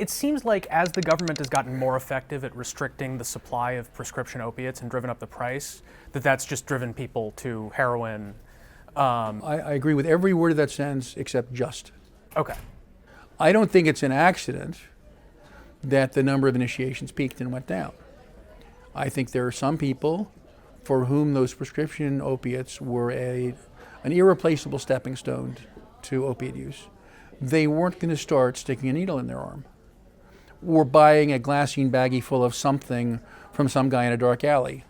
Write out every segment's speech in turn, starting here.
it seems like as the government has gotten more effective at restricting the supply of prescription opiates and driven up the price, that's just driven people to heroin. I agree with every word of that sentence except just. Okay. I don't think it's an accident that the number of initiations peaked and went down. I think there are some people for whom those prescription opiates were an irreplaceable stepping stone to opiate use. They weren't going to start sticking a needle in their arm or buying a glassine baggie full of something from some guy in a dark alley.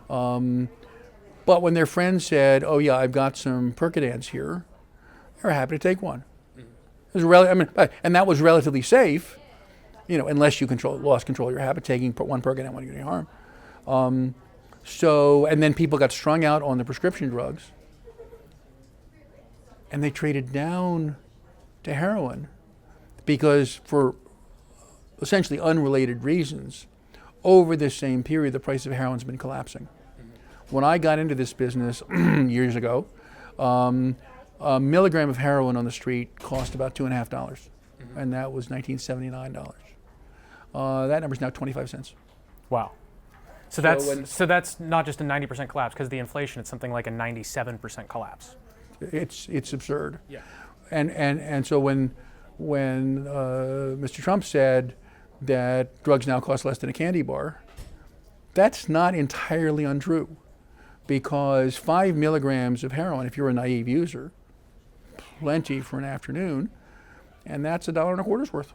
But when their friend said, "Oh yeah, I've got some Percodans here," they're happy to take one. It was and that was relatively safe, unless you lost control of your habit, taking one Percodan wouldn't do any harm. And then people got strung out on the prescription drugs, and they traded down to heroin because, for essentially unrelated reasons, over this same period, the price of heroin's been collapsing. When I got into this business years ago, a milligram of heroin on the street cost about $2.50, and that was $1979. That number's now 25 cents. Wow. So that's not just a 90% collapse, because the inflation, it's something like a 97% collapse. It's absurd. Yeah. And so when Mr. Trump said that drugs now cost less than a candy bar, that's not entirely untrue, because 5 milligrams of heroin, if you're a naive user, plenty for an afternoon, and that's $1.25 worth.